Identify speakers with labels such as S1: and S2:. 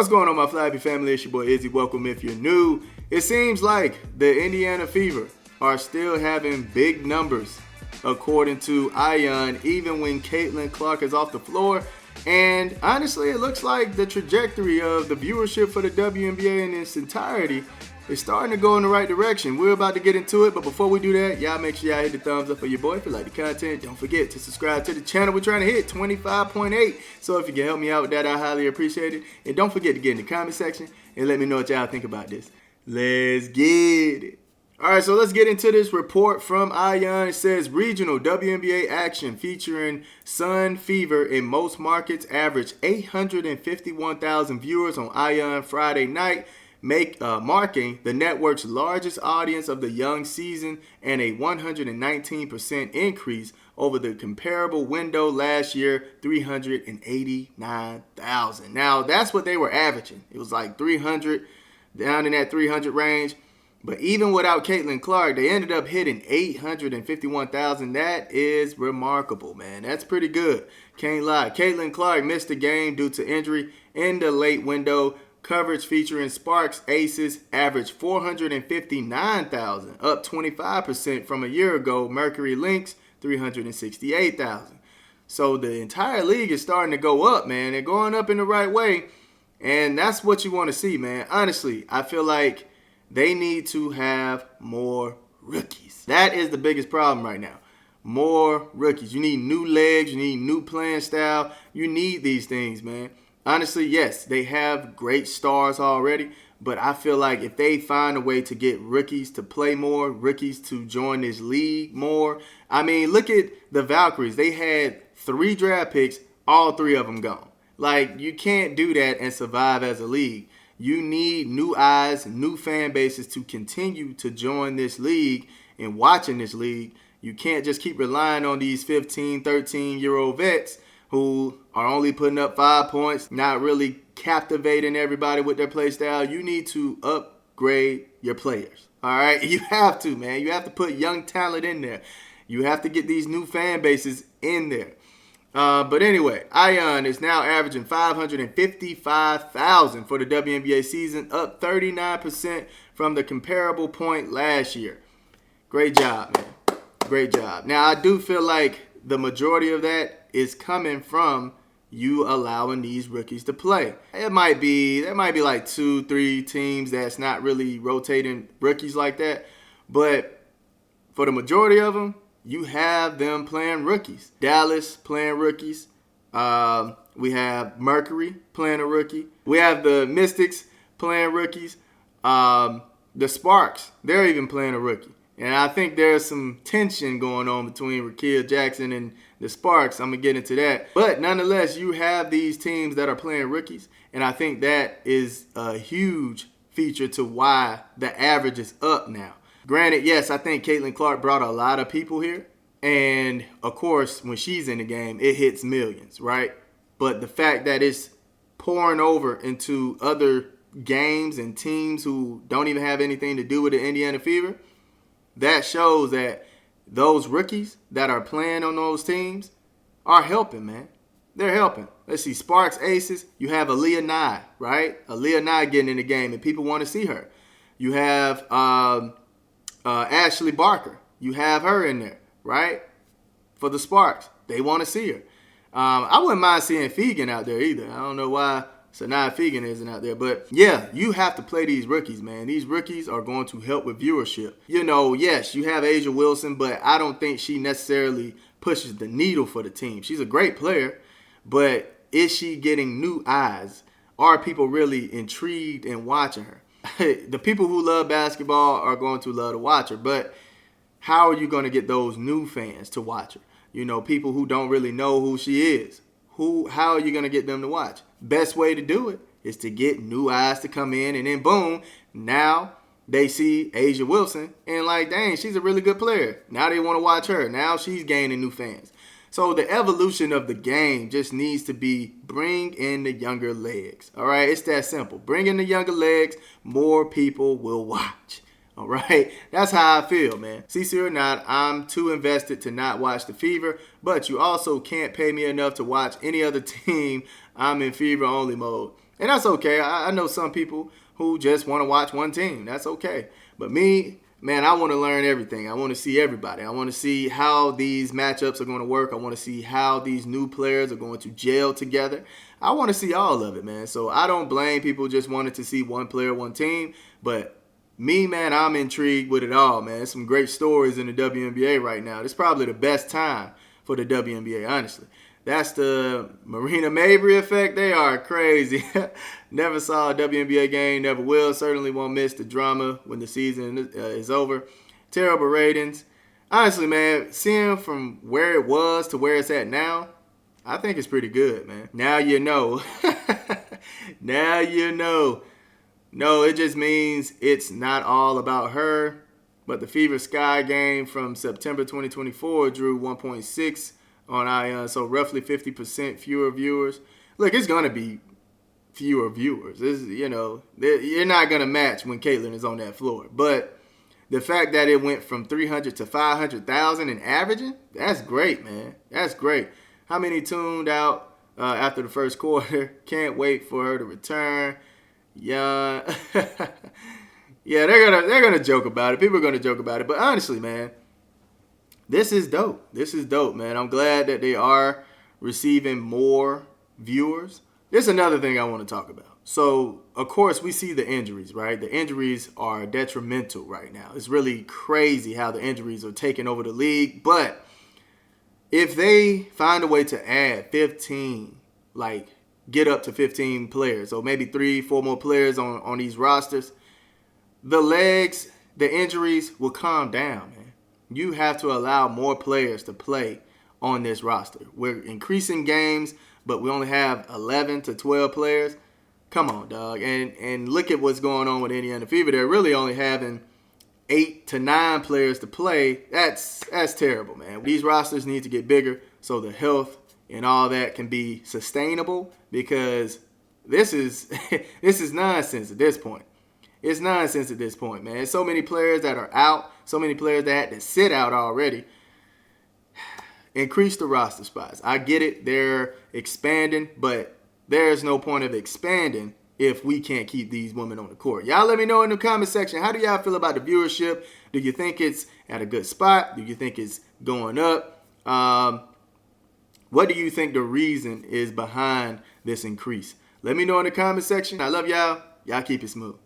S1: What's going on, my Flappy family? It's your boy Izzy. Welcome if you're new. It seems like the Indiana Fever are still having big numbers, according to Ion, even when Caitlin Clark is off the floor. And honestly, it looks like the trajectory of the viewership for the WNBA in its entirety is starting to go in the right direction. We're about to get into it, but before we do that, y'all make sure y'all hit the thumbs up for your boy. If you like the content, don't forget to subscribe to the channel. We're trying to hit 25.8, so if you can help me out with that, I highly appreciate it. And don't forget to get in the comment section and let me know what y'all think about this. Let's get it. All right, so let's get into this report from Ion. It says regional WNBA action featuring Sun Fever in most markets averaged 851,000 viewers on Ion Friday night, marking the network's largest audience of the young season and a 119% increase over the comparable window last year, 389,000. Now, that's what they were averaging. It was like 300, down in that 300 range. But even without Caitlin Clark, they ended up hitting 851,000. That is remarkable, man. That's pretty good. Can't lie. Caitlin Clark missed the game due to injury in the late window. Coverage featuring Sparks Aces averaged 459,000, up 25% from a year ago. Mercury Lynx, 368,000. So the entire league is starting to go up, man. They're going up in the right way. And that's what you want to see, man. Honestly, I feel like they need to have more rookies. That is the biggest problem right now. More rookies. You need new legs. You need new playing style. You need these things, man. Honestly, yes, they have great stars already, but I feel like if they find a way to get rookies to play more, rookies to join this league more. I mean, look at the Valkyries. They had 3 draft picks, all 3 of them gone. Like, you can't do that and survive as a league. You need new eyes, new fan bases to continue to join this league and watching this league. You can't just keep relying on these 15, 13-year-old vets who are only putting up 5 points, not really captivating everybody with their play style. You need to upgrade your players. All right? You have to, man. You have to put young talent in there. You have to get these new fan bases in there. But anyway, Ion is now averaging 555,000 for the WNBA season, up 39% from the comparable point last year. Great job, man. Great job. Now, I do feel like the majority of that is coming from you allowing these rookies to play. There might be like 2-3 teams that's not really rotating rookies like that, but for the majority of them, you have them playing rookies. Dallas playing rookies. We have Mercury playing a rookie. We have the Mystics playing rookies. The Sparks, they're even playing a rookie. And I think there's some tension going on between Rakia Jackson and the Sparks. I'm going to get into that. But nonetheless, you have these teams that are playing rookies. And I think that is a huge feature to why the average is up now. Granted, yes, I think Caitlin Clark brought a lot of people here. And, of course, when she's in the game, it hits millions, right? But the fact that it's pouring over into other games and teams who don't even have anything to do with the Indiana Fever, that shows that those rookies that are playing on those teams are helping, man. They're helping. Let's see, Sparks Aces, you have Aaliyah Nye, right? Aaliyah Nye getting in the game, and people want to see her. You have Ashley Barker. You have her in there, right? For the Sparks. They want to see her. I wouldn't mind seeing Fegan out there either. I don't know why Sanaa Fegan isn't out there. But, yeah, you have to play these rookies, man. These rookies are going to help with viewership. You know, yes, you have Asia Wilson, but I don't think she necessarily pushes the needle for the team. She's a great player, but is she getting new eyes? Are people really intrigued in watching her? The people who love basketball are going to love to watch her, but how are you going to get those new fans to watch her? You know, people who don't really know who she is. How are you going to get them to watch? Best way to do it is to get new eyes to come in, and then boom, now they see Asia Wilson and like, dang, she's a really good player. Now they want to watch her. Now she's gaining new fans. So the evolution of the game just needs to be bring in the younger legs. All right, it's that simple. Bring in the younger legs, more people will watch. All right, that's how I feel, man. CC or not, I'm too invested to not watch the Fever, but you also can't pay me enough to watch any other team. I'm in Fever only mode. And that's okay. I know some people who just want to watch one team. That's okay. But me, man, I want to learn everything. I want to see everybody. I want to see how these matchups are going to work. I want to see how these new players are going to gel together. I want to see all of it, man. So I don't blame people just wanting to see one player, one team. But me, man, I'm intrigued with it all, man. There's some great stories in the WNBA right now. It's probably the best time for the WNBA, honestly. That's the Marina Mabry effect. They are crazy. Never saw a WNBA game, never will. Certainly won't miss the drama when the season is over. Terrible ratings. Honestly, man, seeing from where it was to where it's at now, I think it's pretty good, man. Now you know. Now you know. No, it just means it's not all about her. But the Fever Sky game from September 2024 drew 1.6 on ION, so roughly 50% fewer viewers. Look, it's going to be fewer viewers. You're not going to match when Caitlyn is on that floor. But the fact that it went from 300 to 500,000 in averaging, that's great, man. That's great. How many tuned out after the first quarter? Can't wait for her to return. Yeah. Yeah, they're gonna joke about it. People are going to joke about it. But honestly, man, this is dope. This is dope, man. I'm glad that they are receiving more viewers. There's another thing I want to talk about. So, of course, we see the injuries, right? The injuries are detrimental right now. It's really crazy how the injuries are taking over the league. But if they find a way to add 15, get up to 15 players, so maybe 3-4 more players on these rosters, the injuries will calm down, man. You have to allow more players to play on this roster. We're increasing games, but we only have 11 to 12 players. Come on, dog. And look at what's going on with Indiana Fever. They're really only having 8 to 9 players to play. That's terrible, man. These rosters need to get bigger so the health and all that can be sustainable, because this is this is nonsense at this point. It's nonsense at this point, man. So many players that are out, so many players that had to sit out already. Increase the roster spots. I get it. They're expanding, but there's no point of expanding if we can't keep these women on the court. Y'all let me know in the comment section. How do y'all feel about the viewership? Do you think it's at a good spot? Do you think it's going up? What do you think the reason is behind this increase? Let me know in the comment section. I love y'all. Y'all keep it smooth.